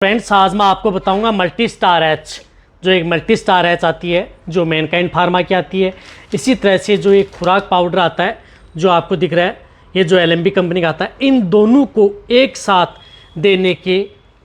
Friends, आज मैं आपको बताऊंगा मल्टी स्टार एच, जो एक मल्टी स्टार एच आती है जो मैनकाइंड फार्मा की आती है। इसी तरह से जो एक खुराक पाउडर आता है जो आपको दिख रहा है, ये जो एलएमबी कंपनी का आता है, इन दोनों को एक साथ देने के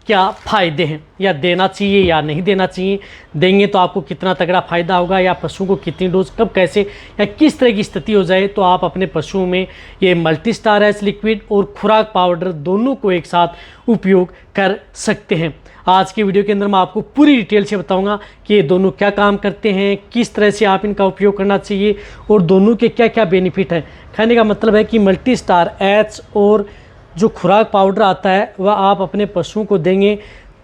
क्या फ़ायदे हैं, या देना चाहिए या नहीं देना चाहिए, देंगे तो आपको कितना तगड़ा फ़ायदा होगा, या पशु को कितनी डोज कब कैसे या किस तरह की स्थिति हो जाए तो आप अपने पशुओं में ये मल्टी स्टार एच लिक्विड और खुराक पाउडर दोनों को एक साथ उपयोग कर सकते हैं। आज की वीडियो के अंदर मैं आपको पूरी डिटेल से बताऊंगा कि ये दोनों क्या काम करते हैं, किस तरह से आप इनका उपयोग करना चाहिए और दोनों के क्या क्या बेनिफिट हैं। कहने का मतलब है कि मल्टी स्टार एच और जो खुराक पाउडर आता है वह आप अपने पशुओं को देंगे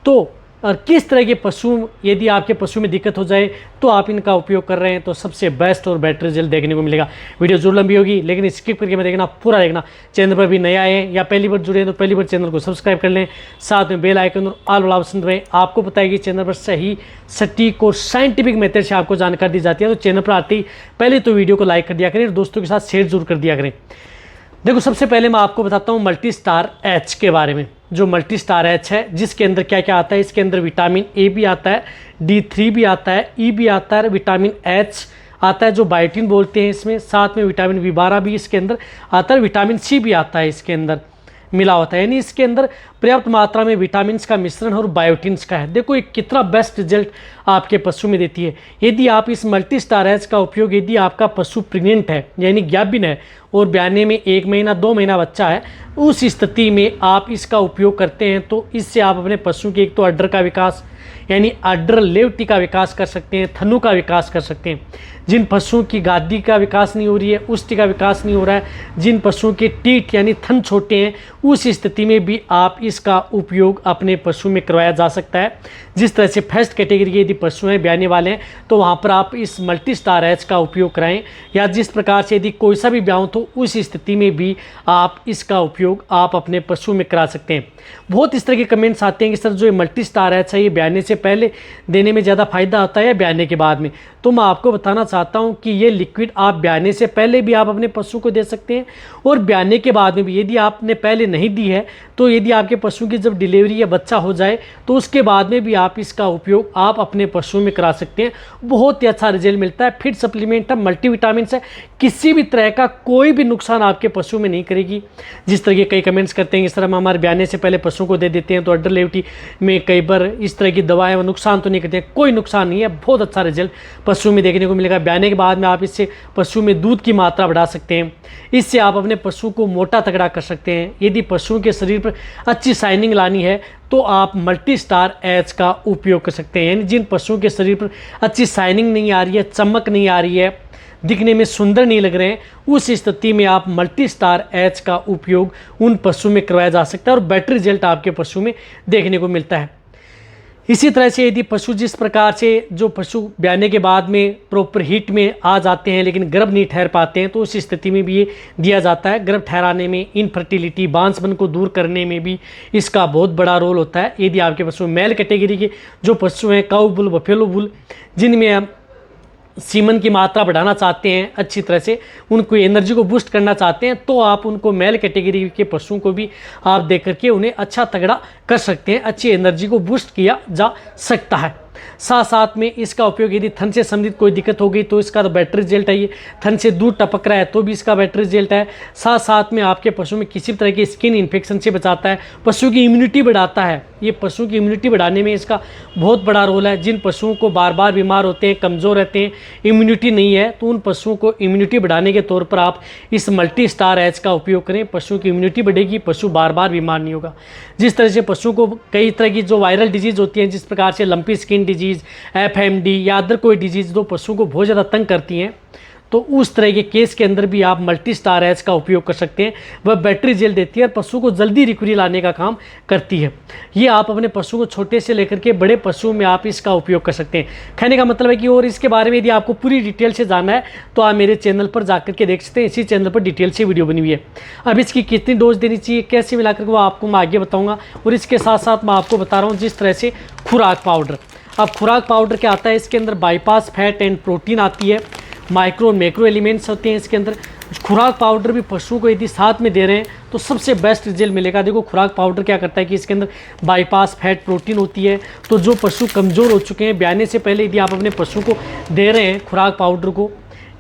तो, और किस तरह के पशु, यदि आपके पशु में दिक्कत हो जाए तो आप इनका उपयोग कर रहे हैं तो सबसे बेस्ट और बेटर रिजल्ट देखने को मिलेगा। वीडियो जरूर लंबी होगी लेकिन स्किप करके मैं देखना, पूरा देखना। चैनल पर भी नया है या पहली बार जुड़े हैं तो पहली बार चैनल को सब्सक्राइब कर लें, साथ में बेल आइकन और ऑल वाला ऑप्शन दबाएं। आपको पता है कि चैनल पर सही, सटीक और साइंटिफिक मेथड से आपको जानकारी दी जाती है, तो चैनल पर आते ही पहले तो वीडियो को लाइक कर दिया करें और दोस्तों के साथ शेयर जरूर कर दिया करें। देखो, सबसे पहले मैं आपको बताता हूँ मल्टी स्टार एच के बारे में। जो मल्टी स्टार एच है, जिसके अंदर क्या क्या आता है, इसके अंदर विटामिन ए भी आता है, D3 भी आता है, ई भी आता है, विटामिन एच आता है जो बायोटिन बोलते हैं इसमें, साथ में विटामिन B12 भी इसके अंदर आता है, विटामिन सी भी आता है इसके अंदर मिला होता है। यानी इसके अंदर पर्याप्त मात्रा में विटामिन का मिश्रण और बायोटिन्स का है। देखो ये कितना बेस्ट रिजल्ट आपके पशु में देती है। यदि आप इस मल्टी स्टार एच का उपयोग, यदि आपका पशु प्रेग्नेंट है यानी ज्ञाबिन है और ब्याने में 1 महीना 2 महीना बच्चा है, उस स्थिति में आप इसका उपयोग करते हैं तो इससे आप अपने पशु के एक तो अड्डर का विकास यानी अड्डर लेवटी का विकास कर सकते हैं, थनु का विकास कर सकते हैं। जिन पशुओं की गादी का विकास नहीं हो रही है, उष्टि का विकास नहीं हो रहा है, जिन पशुओं के टीट यानी थन छोटे हैं, उस स्थिति में भी आप इसका उपयोग अपने पशु में करवाया जा सकता है। जिस तरह से फर्स्ट कैटेगरी के यदि पशु हैं, ब्याने वाले हैं, तो वहाँ पर आप इस मल्टी स्टार एच का उपयोग कराएं, या जिस प्रकार से यदि कोई सा भी ब्याह हो उस स्थिति में भी आप इसका उपयोग आप अपने पशु में करा सकते हैं। बहुत इस तरह के कमेंट्स आते हैं कि सर जो ये मल्टी स्टार एच है ये ब्याने से पहले देने में ज़्यादा फायदा होता है या ब्याने के बाद में। तो मैं आपको बताना चाहता हूं कि ये लिक्विड आप ब्याने से पहले भी आप अपने पशु को दे सकते हैं और ब्याने के बाद में भी। यदि आपने पहले नहीं दी है तो यदि आपके पशु की जब डिलीवरी या बच्चा हो जाए तो उसके बाद में भी आप इसका उपयोग आप अपने पशु में करा सकते हैं। बहुत ही अच्छा रिजल्ट मिलता है। फिट सप्लीमेंट है, मल्टीविटामिन है, किसी भी तरह का कोई भी नुकसान आपके पशु में नहीं करेगी। जिस तरह के कई कमेंट्स करते हैं इस तरह हम हमारे ब्याने से पहले पशु को दे देते हैं तो अड्डर लेवटी में कई बार इस तरह की दवाएं वो नुकसान तो नहीं करते हैं, कोई नुकसान नहीं है। बहुत अच्छा रिजल्ट पशु में देखने को मिलेगा। ब्याने के बाद में आप इससे पशु में दूध की मात्रा बढ़ा सकते हैं, इससे आप अपने पशु को मोटा तगड़ा कर सकते हैं। यदि पशुओं के शरीर पर अच्छी शाइनिंग लानी है तो आप मल्टी स्टार एच का उपयोग कर सकते हैं। यानी जिन पशुओं के शरीर पर अच्छी शाइनिंग नहीं आ रही है, चमक नहीं आ रही है, दिखने में सुंदर नहीं लग रहे हैं, उस स्थिति में आप मल्टी स्टार एच का उपयोग उन पशु में करवाया जा सकता है और बेटर रिजल्ट आपके पशु में देखने को मिलता है। इसी तरह से यदि पशु, जिस प्रकार से जो पशु ब्याने के बाद में प्रॉपर हीट में आ जाते हैं लेकिन गर्भ नहीं ठहर पाते हैं, तो उस स्थिति में भी ये दिया जाता है। गर्भ ठहराने में, इनफर्टिलिटी, बांझपन को दूर करने में भी इसका बहुत बड़ा रोल होता है। यदि आपके पशु मेल कैटेगरी के जो पशु हैं, काऊ बुल, बफेलो बुल, जिनमें सीमन की मात्रा बढ़ाना चाहते हैं, अच्छी तरह से उनको एनर्जी को बूस्ट करना चाहते हैं, तो आप उनको मेल कैटेगरी के पशुओं को भी आप देख करके उन्हें अच्छा तगड़ा कर सकते हैं, अच्छी एनर्जी को बूस्ट किया जा सकता है। साथ साथ में इसका उपयोग यदि थन से संबंधित कोई दिक्कत हो गई तो इसका तो बेटर रिजल्ट है। ये थन से दूध टपक रहा है तो भी इसका बेटर रिजल्ट है। साथ साथ में आपके पशु में किसी तरह की स्किन इन्फेक्शन से बचाता है, पशु की इम्यूनिटी बढ़ाता है। ये पशु की इम्यूनिटी बढ़ाने में इसका बहुत बड़ा रोल है। जिन पशुओं को बार बार बीमार होते हैं, कमज़ोर रहते हैं, इम्यूनिटी नहीं है, तो उन पशुओं को इम्यूनिटी बढ़ाने के तौर पर आप इस मल्टी स्टार एच का उपयोग करें। पशुओं की इम्यूनिटी बढ़ेगी, पशु बार बार बीमार नहीं होगा। जिस तरह से पशुओं को कई तरह की जो वायरल डिजीज़ होती हैं, जिस प्रकार से लंपी स्किन डिजीज़, FMD या अदर कोई डिजीज़ जो पशुओं को बहुत ज़्यादा तंग करती हैं, तो उस तरह के केस के अंदर भी आप मल्टी स्टार एच का उपयोग कर सकते हैं। वह बैटरी जेल देती है और पशु को जल्दी रिकवरी लाने का काम करती है। ये आप अपने पशु को छोटे से लेकर के बड़े पशुओं में आप इसका उपयोग कर सकते हैं। कहने का मतलब है कि और इसके बारे में यदि आपको पूरी डिटेल से जानना है तो आप मेरे चैनल पर जाकर के देख सकते हैं। इसी चैनल पर डिटेल से वीडियो बनी हुई है। अब इसकी कितनी डोज देनी चाहिए, कैसे मिलाकर वो आपको मैं आगे बताऊँगा। और इसके साथ साथ मैं आपको बता रहा हूँ जिस तरह से खुराक पाउडर। अब खुराक पाउडर क्या आता है, इसके अंदर बाईपास फैट एंड प्रोटीन आती है, माइक्रो और मैक्रो एलिमेंट्स होते हैं इसके अंदर। खुराक पाउडर भी पशुओं को यदि साथ में दे रहे हैं तो सबसे बेस्ट रिजल्ट मिलेगा। देखो खुराक पाउडर क्या करता है कि इसके अंदर बाईपास फैट प्रोटीन होती है, तो जो पशु कमज़ोर हो चुके हैं, ब्याने से पहले यदि आप अपने पशु को दे रहे हैं खुराक पाउडर को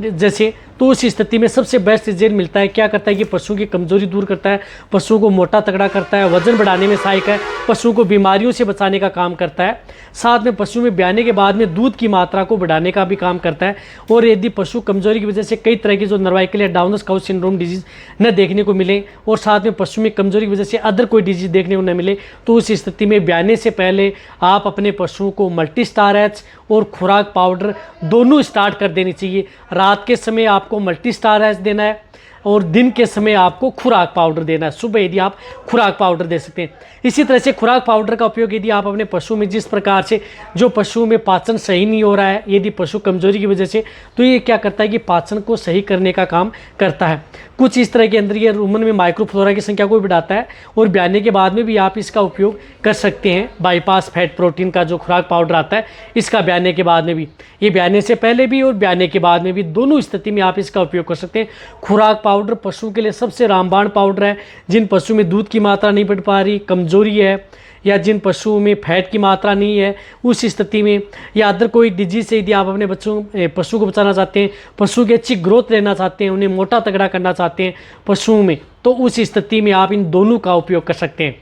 जैसे, तो उस स्थिति में सबसे बेस्ट रिजल्ट मिलता है। क्या करता है कि पशुओं की कमजोरी दूर करता है, पशुओं को मोटा तगड़ा करता है, वजन बढ़ाने में सहायक है, पशुओं को बीमारियों से बचाने का काम करता है, साथ में पशु में ब्याने के बाद में दूध की मात्रा को बढ़ाने का भी काम करता है। और यदि पशु कमजोरी की वजह से कई तरह की जो नर्वाइकल या डाउनस काउ सिंड्रोम डिजीज न देखने को मिले और साथ में पशु में कमजोरी की वजह से अदर कोई डिजीज देखने को न मिले, तो उस स्थिति में ब्याने से पहले आप अपने पशुओं को मल्टीस्टार एच और खुराक पाउडर दोनों स्टार्ट कर देनी चाहिए। रात के समय आपको मल्टीस्टार एच देना है और दिन के समय आपको खुराक पाउडर देना है। सुबह यदि आप खुराक पाउडर दे सकते हैं। इसी तरह से खुराक पाउडर का उपयोग यदि आप अपने पशु में, जिस प्रकार से जो पशु में पाचन सही नहीं हो रहा है, यदि पशु कमजोरी की वजह से, तो ये क्या करता है कि पाचन को सही करने का काम करता है। कुछ इस तरह के अंदर ये रूमन में माइक्रोफ्लोरा की संख्या को भी बढ़ाता है और ब्याने के बाद में भी आप इसका उपयोग कर सकते हैं। बाईपास फैट प्रोटीन का जो खुराक पाउडर आता है, इसका ब्याने के बाद में भी, ये ब्याने से पहले भी और ब्याने के बाद में भी, दोनों स्थिति में आप इसका उपयोग कर सकते हैं। खुराक पाउडर पशु के लिए सबसे रामबाण पाउडर है। जिन पशु में दूध की मात्रा नहीं बढ़ पा रही, कमजोरी है, या जिन पशुओं में फैट की मात्रा नहीं है, उस स्थिति में, या अदर कोई डिजीज से यदि आप अपने पशु को बचाना चाहते हैं, पशु की अच्छी ग्रोथ लेना चाहते हैं, उन्हें मोटा तगड़ा करना चाहते हैं पशुओं में, तो उस स्थिति में आप इन दोनों का उपयोग कर सकते हैं।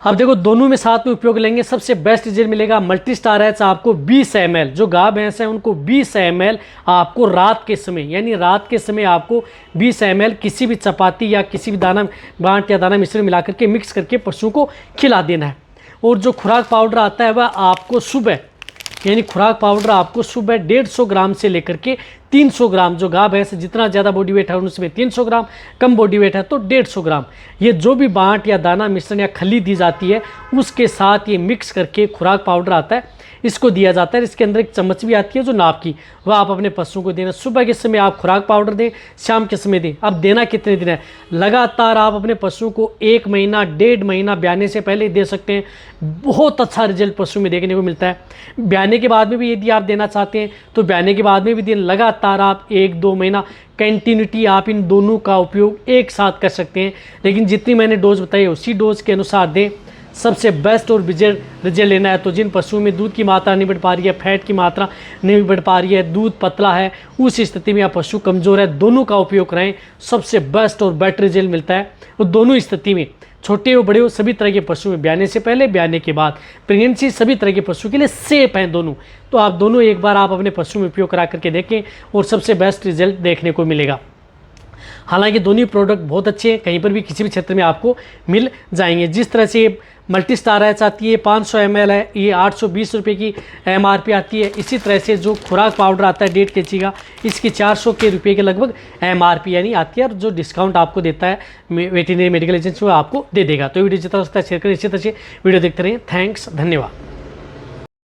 अब देखो दोनों में साथ में उपयोग लेंगे, सबसे बेस्ट रिजल्ट मिलेगा। मल्टीस्टार एच आपको 20 ml, जो गाय भैंस है उनको 20 ml आपको रात के समय, यानी रात के समय आपको 20 ml किसी भी चपाती या किसी भी दाना गांठ या दाना मिश्रण मिला करके मिक्स करके पशुओं को खिला देना है। और जो खुराक पाउडर आता है वह आपको सुबह, यानी खुराक पाउडर आपको सुबह 150 ग्राम से लेकर के 300 ग्राम, जो गाय भैंस जितना ज़्यादा बॉडी वेट है उसमें 300 ग्राम, कम बॉडी वेट है तो 150 ग्राम, ये जो भी बांट या दाना मिश्रण या खली दी जाती है उसके साथ ये मिक्स करके खुराक पाउडर आता है, इसको दिया जाता है। इसके अंदर एक चम्मच भी आती है जो नाप की, वह आप अपने पशुओं को देना। सुबह के समय आप खुराक पाउडर दें, शाम के समय दें। अब देना कितने दिन है? लगातार आप अपने पशुओं को 1 महीना 1.5 महीना ब्याने से पहले दे सकते हैं। बहुत अच्छा रिजल्ट पशु में देखने को मिलता है। ब्याने के बाद में भी यदि आप देना चाहते हैं तो ब्याने के बाद में भी दिन लगातार आप 1-2 महीना कंटिन्यूटी आप इन दोनों का उपयोग एक साथ कर सकते हैं। लेकिन जितनी मैंने डोज बताई उसी डोज के अनुसार दें। सबसे बेस्ट और रिजल्ट लेना है तो जिन पशुओं में दूध की मात्रा नहीं बढ़ पा रही है, फैट की मात्रा नहीं बढ़ पा रही है, दूध पतला है, उस स्थिति में या पशु कमज़ोर है, दोनों का उपयोग करें। सबसे बेस्ट और बेटर रिजल्ट मिलता है। और दोनों स्थिति में, छोटे हो बड़े हो, सभी तरह के पशु में, ब्याने से पहले ब्याने के बाद, प्रेगनेंसी, सभी तरह के पशु के लिए सेफ हैं दोनों। तो आप दोनों एक बार आप अपने पशु में उपयोग करा करके देखें और सबसे बेस्ट रिजल्ट देखने को मिलेगा। हालांकि दोनों प्रोडक्ट बहुत अच्छे हैं, कहीं पर भी किसी भी क्षेत्र में आपको मिल जाएंगे। जिस तरह से मल्टीस्टार एच आती है 500 ml है, ये 820 रुपये की MRP आती है। इसी तरह से जो खुराक पाउडर आता है 1.5 kg का, इसकी 400 के रुपये के लगभग MRP यानी आती है, और जो डिस्काउंट आपको देता है वेटरनरी मेडिकल एजेंसी वो आपको दे देगा। तो वीडियो जितना हो सकता है शेयर करें। इसी तरह से वीडियो देखते रहें। थैंक्स, धन्यवाद।